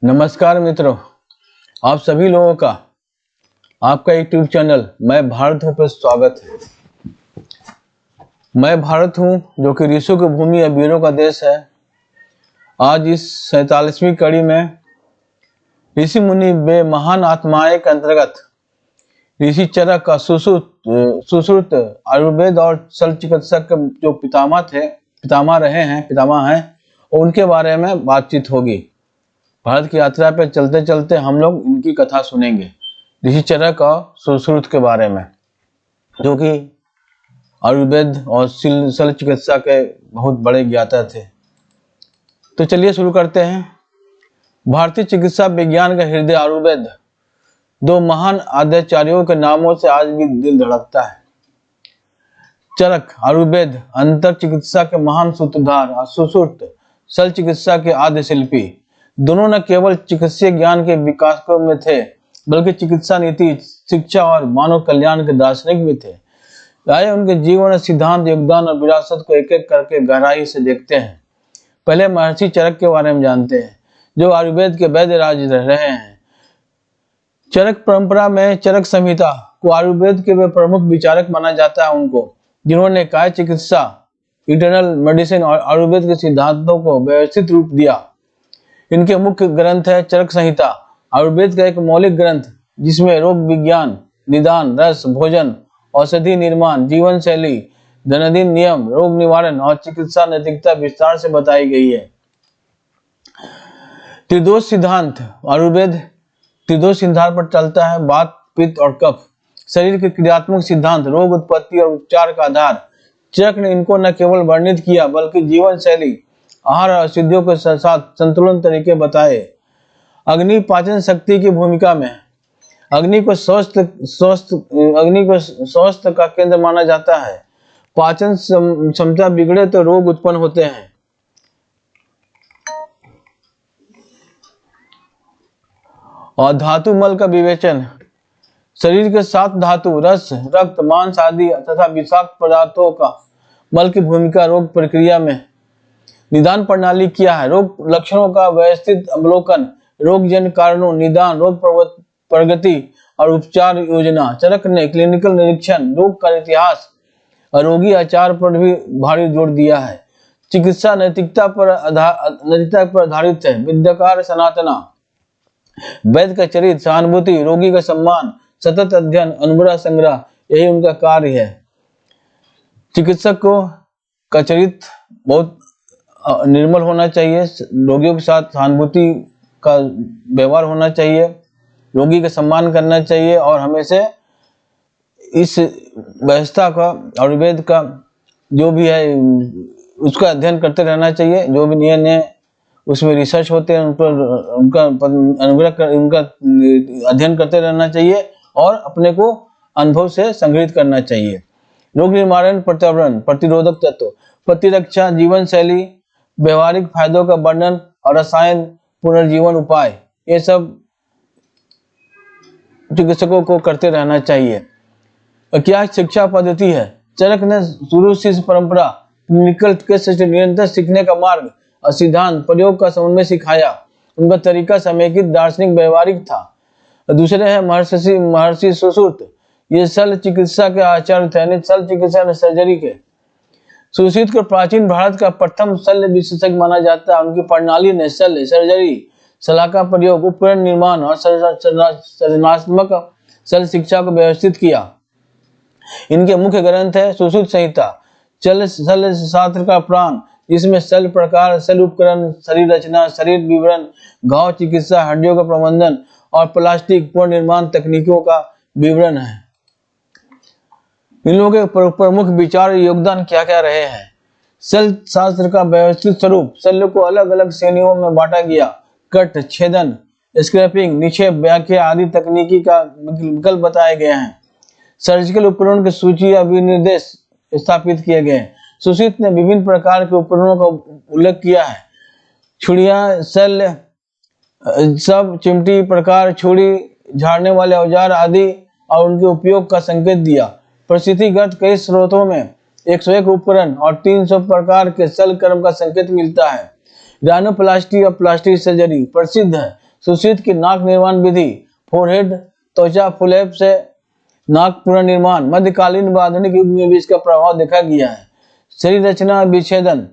नमस्कार मित्रों, आप सभी लोगों का आपका यूट्यूब चैनल मैं भारत हूँ पर स्वागत है। मैं भारत हूँ जो कि ऋषियों की भूमि या वीरों का देश है। आज इस 47वीं कड़ी में ऋषि मुनि वे महान आत्माएं के अंतर्गत ऋषि चरक का सुश्रुत आयुर्वेद और शल्य चिकित्सा के जो पितामह हैं और उनके बारे में बातचीत होगी। भारत की यात्रा पे चलते चलते हम लोग इनकी कथा सुनेंगे, ऋषि चरक और सुश्रुत के बारे में, जो कि आयुर्वेद और शल्य चिकित्सा के बहुत बड़े ज्ञाता थे। तो चलिए शुरू करते हैं। भारतीय चिकित्सा विज्ञान का हृदय आयुर्वेद दो महान आद्याचार्यों के नामों से आज भी दिल धड़कता है। चरक आयुर्वेद अंतर चिकित्सा के महान सूत्रधार और सुश्रुत शल्य चिकित्सा के आद्य शिल्पी। दोनों न केवल चिकित्सीय ज्ञान के विकासकों में थे, बल्कि चिकित्सा नीति, शिक्षा और मानव कल्याण के दार्शनिक भी थे। आइए उनके जीवन, सिद्धांत, योगदान और विरासत को एक एक करके गहराई से देखते हैं। पहले महर्षि चरक के बारे में जानते हैं, जो आयुर्वेद के वैद्य राज रहे हैं। चरक परंपरा में चरक संहिता को आयुर्वेद के वे प्रमुख विचारक माना जाता है। उनको, जिन्होंने काय चिकित्सा, इंटरनल मेडिसिन और आयुर्वेद के सिद्धांतों को व्यवस्थित रूप दिया। इनके मुख्य ग्रंथ है चरक संहिता, आयुर्वेद का एक मौलिक ग्रंथ जिसमें रोग विज्ञान, निदान, रस, भोजन, औषधि निर्माण, जीवन शैली, दैनंदिन नियम, रोग निवारण और चिकित्सा नैतिकता विस्तार से बताई गई है। त्रिदोष सिद्धांत आयुर्वेद त्रिदोष सिद्धांत पर चलता है। वात, पित्त और कफ शरीर के क्रियात्मक सिद्धांत, रोग उत्पत्ति और उपचार का आधार। चरक ने इनको न केवल वर्णित किया, बल्कि जीवन शैली, आहार और औषधियों के साथ संतुलन तरीके बताए। अग्नि पाचन शक्ति की भूमिका में अग्नि को स्वास्थ्य का केंद्र माना जाता है। पाचन क्षमता बिगड़े तो रोग उत्पन्न होते हैं। और धातु मल का विवेचन, शरीर के 7 धातु, रस, रक्त, मांस आदि तथा विषाक्त पदार्थों का मल की भूमिका रोग प्रक्रिया में। निदान प्रणाली क्या है? रोग लक्षणों का व्यवस्थित अवलोकन, रोग जन्य कारणों, निदान, रोग प्रगति और उपचार योजना। चरक ने क्लिनिकल निरीक्षण, रोग का इतिहास और रोगी आचार पर भी भारी जोर दिया है। चिकित्सा नैतिकता पर आधारित है। विद्याकार सनातना, वैद्य का चरित्र, सहानुभूति, रोगी का सम्मान, सतत अध्ययन, अनुभव संग्रह, यही उनका कार्य है। चिकित्सक का चरित्र बहुत निर्मल होना चाहिए, रोगियों के साथ सहानुभूति का व्यवहार होना चाहिए, रोगी का सम्मान करना चाहिए और हमेशा इस व्यवस्था का, आयुर्वेद का जो भी है उसका अध्ययन करते रहना चाहिए। जो भी नए उसमें रिसर्च होते हैं उनका अध्ययन करते रहना चाहिए और अपने को अनुभव से संग्रहित करना चाहिए। रोग निवारण, पर्यावरण प्रतिरोधक तत्व, प्रतिरक्षा, जीवन शैली, व्यवहारिक फायदों का वर्णन और रसायन पुनर्जीवन उपाय, ये सब चिकित्सकों को करते रहना चाहिए। और क्या शिक्षा पद्धति है? चरक ने शुरू से परंपरा, क्लिनिकल केस से निरंतर सीखने का मार्ग और सिद्धांत प्रयोग का समन्वय सिखाया। उनका तरीका समेकित, दार्शनिक, व्यवहारिक था। दूसरे हैं महर्षि सुश्रुत, ये शल्य चिकित्सा के आचार्य थे। शल्य चिकित्सा सर्जरी के सुश्रुत को प्राचीन भारत का प्रथम शल्य विशेषज्ञ माना जाता है। उनकी प्रणाली ने शल्य, सर्जरी, सलाह का प्रयोग, उपकरण निर्माण और सृजनात्मक शल्य शिक्षा को व्यवस्थित किया। इनके मुख्य ग्रंथ है सुश्रुत संहिता, शल्य शास्त्र का प्राण, जिसमें शल्य प्रकार, शल्य उपकरण, शरीर रचना, शरीर विवरण, घाव चिकित्सा, हड्डियों का प्रबंधन और प्लास्टिक पुनर्निर्माण तकनीकों का विवरण है। इन लोगों के प्रमुख विचार योगदान क्या क्या रहे हैं? शल्य शास्त्र का व्यवस्थित स्वरूप, शल्य को अलग अलग श्रेणियों में बांटा गया। कट, छेदन, स्क्रैपिंग, निक्षेप, व्याख्या आदि तकनीकी का विकल्प बताए गए हैं। सर्जिकल उपकरणों की सूची या विनिर्देश स्थापित किए गए हैं। सुश्रुत ने विभिन्न प्रकार के उपकरणों का उल्लेख किया है। छुड़ियां, शल्य सब, चिमटी प्रकार, छुरी, झाड़ने वाले औजार आदि और उनके उपयोग का संकेत दिया। परिस्थितिगत कई स्रोतों में 101 उपकरण और 300 प्रकार के शल्य कर्म का संकेत मिलता है। राइनोप्लास्टी और प्लास्टिक सर्जरी प्रसिद्ध है। सुश्रुत की नाक निर्माण विधि, फोरहेड त्वचा फुलेप से नाक पुनर्निर्माण, मध्यकालीन व आधुनिक युग में भी इसका प्रभाव देखा गया है। शरीर रचना विच्छेदन,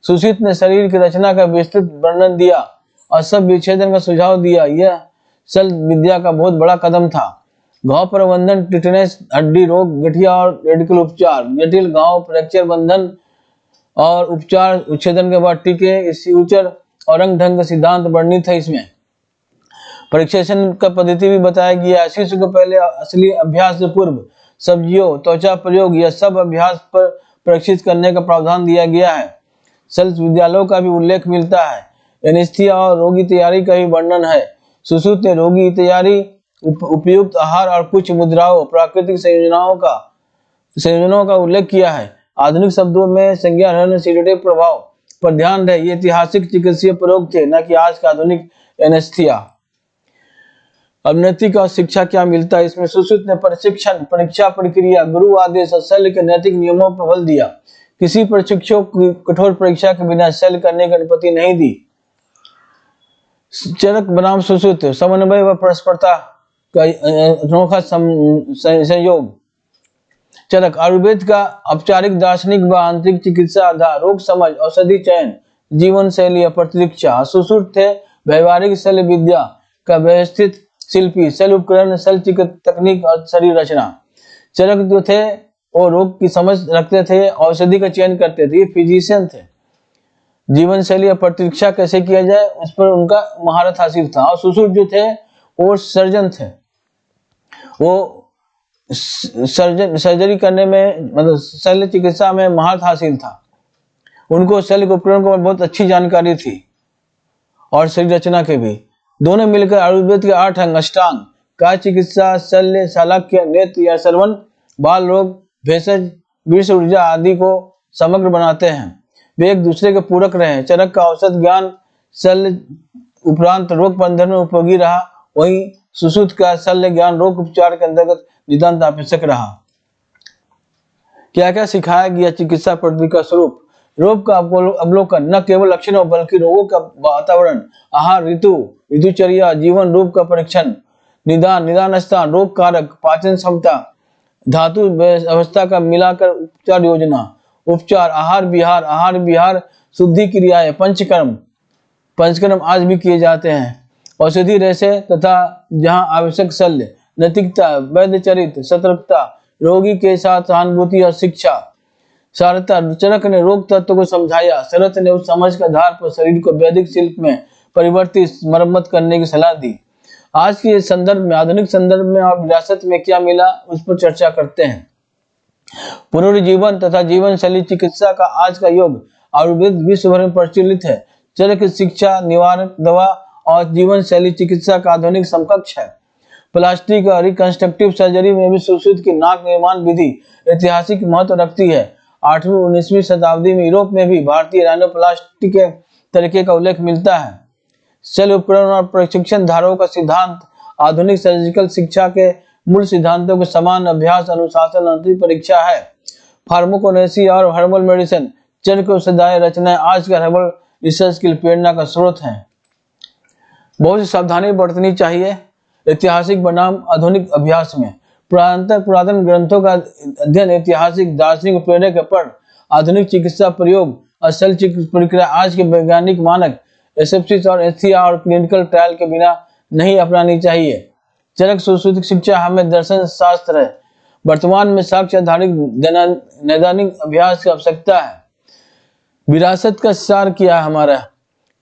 सुश्रुत ने शरीर की रचना का विस्तृत वर्णन दिया और सब विच्छेदन का सुझाव दिया। यह शल्य विद्या का बहुत बड़ा कदम था। घाव प्रबंधन, टिटनेस, हड्डी रोग, गठिया और रेडिकल उपचार, जटिल घाव, फ्रैक्चर बंधन और उपचार, उच्छेदन के बाद टीके, स्यूचर और रंग ढंग का सिद्धांत वर्णित है। इसमें परीक्षण का पद्धति भी बताया गया है। शिशु को पहले असली अभ्यास से पूर्व सब्जियों, त्वचा प्रयोग या सब अभ्यास पर परीक्षित करने का प्रावधान दिया गया है। शल्य विद्यालयों का भी उल्लेख मिलता है। एनेस्थीसिया और रोगी तैयारी का भी वर्णन है। सुश्रुत ने रोगी तैयारी, उपयुक्त आहार और कुछ मुद्राओं, प्राकृतिक संयोजनों का उल्लेख किया है। आधुनिक शब्दों में संज्ञाहरण सीडेटिव प्रभाव पर ध्यान है। ये ऐतिहासिक चिकित्सीय प्रयोग थे, न कि आज का आधुनिक एनेस्थीसिया। अब नैतिक और शिक्षा क्या मिलता है इसमें? सुश्रुत ने प्रशिक्षण, परीक्षा प्रक्रिया, गुरु आदेश और शल्य के नैतिक नियमों पर बल दिया। किसी प्रशिक्षक की कठोर परीक्षा के बिना शल्य करने की अनुमति नहीं दी। चरक बनाम सुश्रुत, समन्वय व परस्परता का अनोखा संयोग। चरक आयुर्वेद का औपचारिक, दार्शनिक व आंतरिक चिकित्सा आधार, रोग समझ, औषधि चयन, जीवन शैली और प्रतिरक्षा। सुश्रुत थे व्यवहारिक शल्य विद्या का व्यवस्थित शिल्पी, शल्य उपकरण, शल्य चिकित्सा तकनीक और शरीर रचना। चरक जो थे वो रोग की समझ रखते थे, औषधि का चयन करते थे, ये फिजिशियन थे। जीवन शैली और प्रतिरक्षा कैसे किया जाए उस पर उनका महारत हासिल था। और सुश्रुत जो थे वो सर्जन थे, वो सर्जरी करने में, मतलब शल्य चिकित्सा में महारत हासिल था। उनको शल्य उपकरण को बहुत अच्छी जानकारी थी और शरीर रचना के भी। दोनों मिलकर आयुर्वेद के 8 अंग, अष्टांग, काय चिकित्सा, शल्य, शालाक्य, नेत्र या श्रवण, बाल रोग, भेषज, विष ऊर्जा आदि को समग्र बनाते हैं। वे एक दूसरे के पूरक रहे। चरक का औषध ज्ञान शल्य उपरांत रोग प्रबंधन में उपयोगी रहा, वहीं सुश्रुत का शल्य ज्ञान रोग उपचार के अंतर्गत नितांत आवश्यक रहा। क्या क्या सिखाया गया? चिकित्सा पद्धति का स्वरूप, रोग का अवलोकन, न केवल लक्षणों बल्कि रोगों का वातावरण, आहार, ऋतुचर्या, जीवन रूप का परीक्षण, निदान स्थान, रोग कारक, पाचन क्षमता, धातु अवस्था का मिलाकर उपचार योजना, उपचार, आहार विहार, शुद्धि क्रियाएं, पंचकर्म आज भी किए जाते हैं, औषधि रहस्य तथा जहां आवश्यक शल्य, नैतिकता, वैद्य चरित्र, सतर्कता, रोगी के साथ सहानुभूति और शिक्षा, सारता। चरक ने रोग तत्व को समझाया, शरत ने उस समझ के आधार पर शरीर को वैदिक शिल्प में परिवर्तित, मरम्मत करने की सलाह दी। आज के संदर्भ में, आधुनिक संदर्भ में और विरासत में क्या मिला उस पर चर्चा करते हैं। पुनर्जीवन तथा जीवन शैली चिकित्सा का आज का युग आयुर्वेद विश्व भर में प्रचलित है। चरक शिक्षा, निवारक दवा और जीवन शैली चिकित्सा का आधुनिक समकक्ष है। प्लास्टिक और रिकंस्ट्रक्टिव सर्जरी में भी सुश्रुत की नाक निर्माण विधि ऐतिहासिक महत्व रखती है। 8वीं 19वीं शताब्दी में यूरोप में भी भारतीय राइनोप्लास्टी के तरीके का उल्लेख मिलता है। शल्य उपकरण और प्रशिक्षण धाराओं का सिद्धांत आधुनिक सर्जिकल शिक्षा के मूल सिद्धांतों के समान अभ्यास, अनुशासन, आंतरिक परीक्षा है। फार्माकोनेसी और हर्बल मेडिसिन, चरक औषधाय रचनाएं आज का हर्बल रिसर्च की प्रेरणा का स्रोत हैं। बहुत सी सावधानी बरतनी चाहिए ऐतिहासिक बनाम आधुनिक अभ्यास में। पुरातन ग्रंथों का अध्ययन, ऐतिहासिक, दार्शनिक प्रेरक पर आधुनिक चिकित्सा प्रयोग और शल्य चिकित्सा प्रक्रिया आज के वैज्ञानिक मानक, एसेप्सिस और एस्थीसिया और क्लिनिकल ट्रायल के बिना नहीं अपनानी चाहिए। चरक सुश्रुत शिक्षा हमें दर्शन शास्त्र है। वर्तमान में साक्ष्य आधारित नैदानिक अभ्यास की आवश्यकता है। विरासत का सार क्या है हमारा?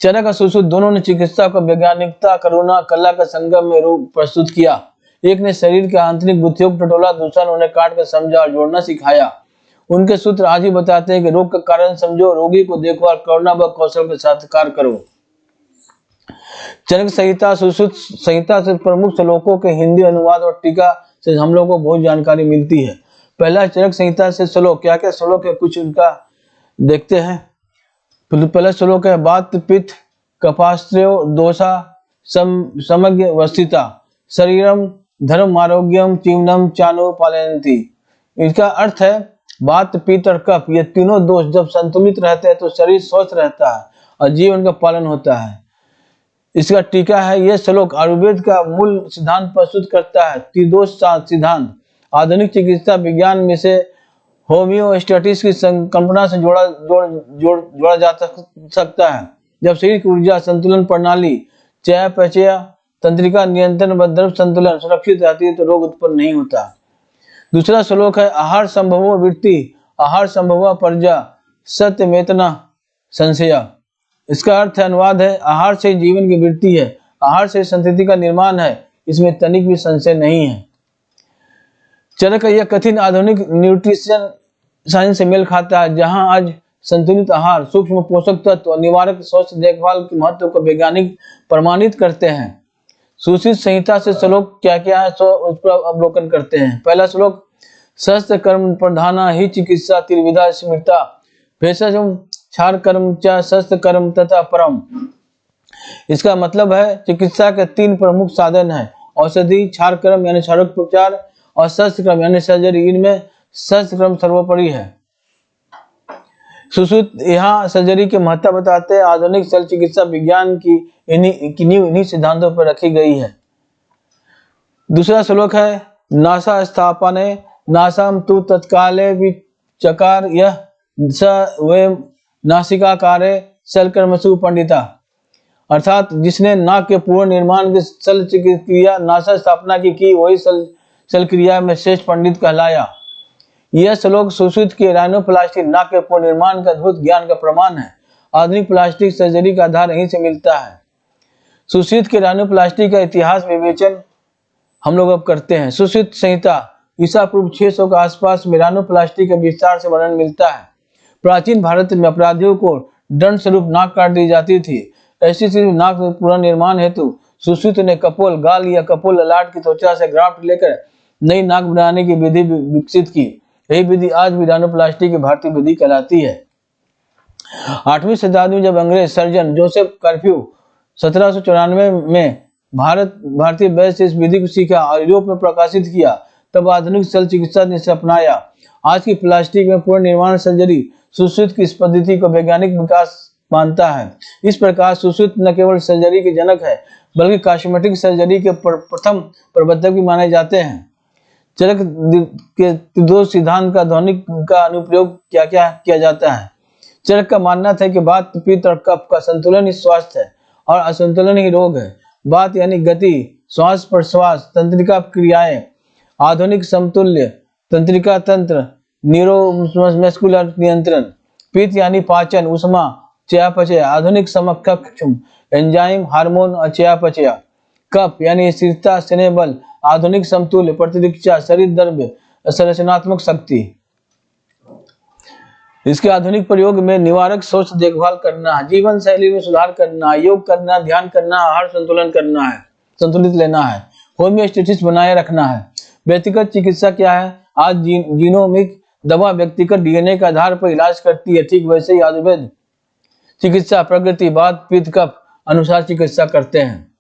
चरक और सुश्रुत दोनों ने चिकित्सा को वैज्ञानिकता, करुणा, कला का संगम में रूप प्रस्तुत किया। एक ने शरीर के आंतरिक गुत्थियों को टटोला, दूसरा ने उन्हें काट कर समझा और जोड़ना सिखाया। उनके सूत्र आज ही बताते हैं कि रोग का कारण समझो, रोगी को देखो और करुणा व कौशल के साथ कार्य करो। चरक संहिता, सुश्रुत संहिता से प्रमुख श्लोकों के हिंदी अनुवाद और टीका से हम लोग को बहुत जानकारी मिलती है। पहला चरक संहिता से श्लोक, क्या क्या श्लोक है कुछ उनका देखते हैं। पहला श्लोक है, वात पित्त कफास्त्रो दोषा समग्र वस्थिता शरीरम धर्म आरोग्यम जीवनम चानो पालयन्ति। इसका अर्थ है वात पित्त और कफ, ये तीनों दोष जब संतुलित रहते हैं तो शरीर स्वस्थ रहता है और जीवन का पालन होता है। इसका टीका है। यह श्लोक आयुर्वेद का मूल सिद्धांत प्रस्तुत करता है। त्रिदोष सिद्धांत आधुनिक चिकित्सा विज्ञान में से होम्योस्टेटिक्स की संकल्पना से जोड़ा जा सकता है। जब शरीर की ऊर्जा संतुलन प्रणाली चयापचय तंत्रिका नियंत्रण व द्रव्य संतुलन सुरक्षित रहती है तो रोग उत्पन्न नहीं होता। दूसरा श्लोक है आहार संभवो वृत्ति आहार संभव प्रजा सत्यमेतना संशय। इसका अर्थ है, अनुवाद है, आहार से जीवन की वृत्ति है, आहार से संस्कृति का निर्माण है, इसमें तनिक भी संशय नहीं है। चरक यह कठिन आधुनिक न्यूट्रिशन साइंस से मेल खाता है, जहां आज संतुलित आहार सूक्ष्म पोषक तत्व और निवारक स्वास्थ्य देखभाल के महत्व को वैज्ञानिक प्रमाणित करते हैं। सुश्रुत संहिता से श्लोक क्या क्या है सो उस पर अवलोकन करते हैं। पहला श्लोक शस्त्र कर्म प्रधाना ही चिकित्सा त्रिविधा स्मृता भेषजम क्षार कर्म च शस्त्र कर्म तथा परम। इसका मतलब है चिकित्सा के 3 प्रमुख साधन है, औषधि, क्षार कर्म यानी क्षारोपचार और शस्त्र कर्म यानी सर्जरी। इनमें शस्त्र कर्म सर्वोपरि है। सुश्रुत यहाँ सर्जरी के महत्व बताते हैं। आधुनिक शल्य चिकित्सा विज्ञान की इन्हीं सिद्धांतों पर रखी गई है। दूसरा श्लोक है नासा स्थापने नासाम तु तत्काले विचकार यह स वे नासिकाकारे शल्यकर्मसु पंडिता। अर्थात जिसने नाक के पूर्ण निर्माण की शल्य क्रिया नासा स्थापना की वही शल्य क्रिया में श्रेष्ठ पंडित कहलाया। यह श्लोक सुश्रुत के राइनोप्लास्टी नाक के पूर्ण निर्माण का अद्भुत ज्ञान का प्रमाण है। आधुनिक प्लास्टिक सर्जरी का आधार यहीं से मिलता है। सुश्रुत के राइनोप्लास्टी का इतिहास विवेचन हम लोग अब करते हैं। सुश्रुत संहिता ईसा पूर्व 600 के आसपास में राइनोप्लास्टी का विस्तार से वर्णन मिलता है। प्राचीन भारत में अपराधियों को दंड स्वरूप नाक काट दी जाती थी। ऐसी स्थिति में नाक में पूर्ण निर्माण हेतु सुश्रुत ने कपोल गाल या कपोल ललाट की त्वचा से ग्राफ्ट लेकर नई नाक बनाने की विधि विकसित की। यही विधि आज भी राइनोप्लास्टी की भारतीय विधि कहलाती है। 8वीं शताब्दी में जब अंग्रेज सर्जन जोसेफ कर्फ्यू 1794 में भारतीय वैद्य से इस विधि को सीखा और यूरोप में प्रकाशित किया, तब आधुनिक शल्य चिकित्सा ने इसे अपनाया। आज की प्लास्टिक में पूर्ण निर्माण सर्जरी सुश्रुत की इस पद्धति को वैज्ञानिक विकास मानता है। इस प्रकार सुश्रुत न केवल सर्जरी के जनक है बल्कि कॉस्मेटिक सर्जरी के प्रथम प्रवर्तक भी माने जाते हैं। चरक के त्रिदोष सिद्धांत का ध्वनिक का अनुप्रयोग क्या क्या किया जाता है। चरक का मानना था कि वात पित्त और कफ का संतुलन ही स्वास्थ्य है और असंतुलन ही रोग है। वात यानी गति, श्वास प्रश्वास, तंत्रिका क्रियाएं, आधुनिक समतुल्य तंत्रिका तंत्र, न्यूरोमस्कुलर नियंत्रण। पित्त यानी पाचन, उष्मा, चयापचय, आधुनिक समकक्ष एंजाइम, हार्मोन और चयापचय। कफ यानी स्थिरता, स्नेह बल, आधुनिक समतुल्य प्रतिरक्षा, शरीर द्रव्य, संरचनात्मक शक्ति। इसके आधुनिक प्रयोग में निवारक सोच देखभाल करना, जीवन शैली में सुधार करना, योग करना, ध्यान करना, आहार संतुलन करना है, संतुलित लेना है, होम्योस्टेसिस बनाए रखना है। व्यक्तिगत चिकित्सा क्या है? आज जीनोमिक दवा व्यक्तिगत डीएनए के आधार पर इलाज करती है। ठीक वैसे ही आयुर्वेद चिकित्सा प्रकृति, वात, पित्त, कफ अनुसार चिकित्सा करते हैं।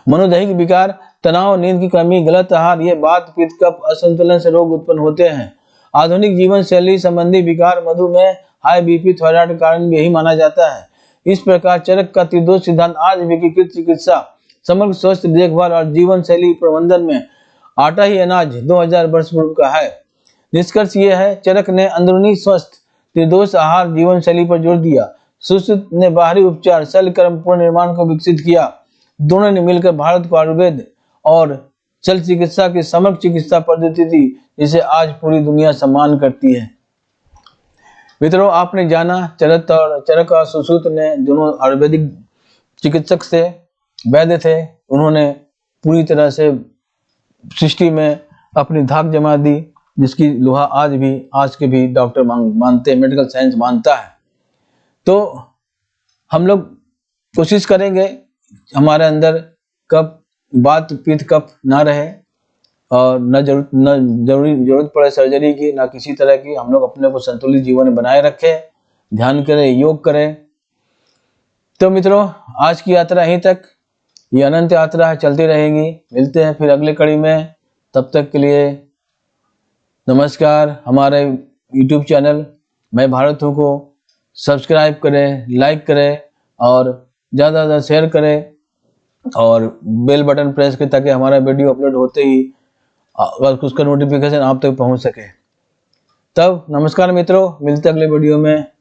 मनोदैहिक विकार, तनाव, नींद की कमी, गलत आहार, ये वात, पित्त, कफ असंतुलन से रोग उत्पन्न होते हैं। आधुनिक जीवन शैली संबंधी विकार, मधुमेह, हाई बीपी, थायराइड के कारण भी यही माना जाता है। इस प्रकार चरक का त्रिदोष सिद्धांत आज भी एकीकृत चिकित्सा, समग्र स्वास्थ्य देखभाल और जीवन शैली प्रबंधन में आटा ही अनाज 2000 वर्ष पूर्व का है। निष्कर्ष ये है, चरक ने अंदरूनी स्वस्थ त्रिदोष आहार जीवन शैली पर जोर दिया। सुश्रुत ने बाहरी उपचार शल्य कर्म पूर्ण निर्माण को विकसित किया। दोनों ने मिलकर भारत को आयुर्वेद और शल्य चिकित्सा की समग्र चिकित्सा पद्धति थी जिसे आज पूरी दुनिया सम्मान करती है। मित्रों, आपने जाना चरक और सुश्रुत ने दोनों आयुर्वेदिक चिकित्सक से वैद्य थे। उन्होंने पूरी तरह से सृष्टि में अपनी धाक जमा दी, जिसकी लोहा आज के भी डॉक्टर मानते हैं, मेडिकल साइंस मानता है। तो हम लोग कोशिश करेंगे हमारे अंदर कफ, वात, पित्त, कफ ना रहे और न जरूरत पड़े सर्जरी की, ना किसी तरह की। हम लोग अपने को संतुलित जीवन बनाए रखें, ध्यान करें, योग करें। तो मित्रों, आज की यात्रा यहीं तक, ये अनंत यात्रा है, चलती रहेगी। मिलते हैं फिर अगले कड़ी में। तब तक के लिए नमस्कार। हमारे YouTube चैनल मैं भारत हूँ को सब्सक्राइब करें, लाइक करें और ज़्यादा से ज़्यादा शेयर करें और बेल बटन प्रेस करें ताकि हमारा वीडियो अपलोड होते ही उसका नोटिफिकेशन आप तक पहुंच सके। तब नमस्कार मित्रों, मिलते हैं अगले वीडियो में।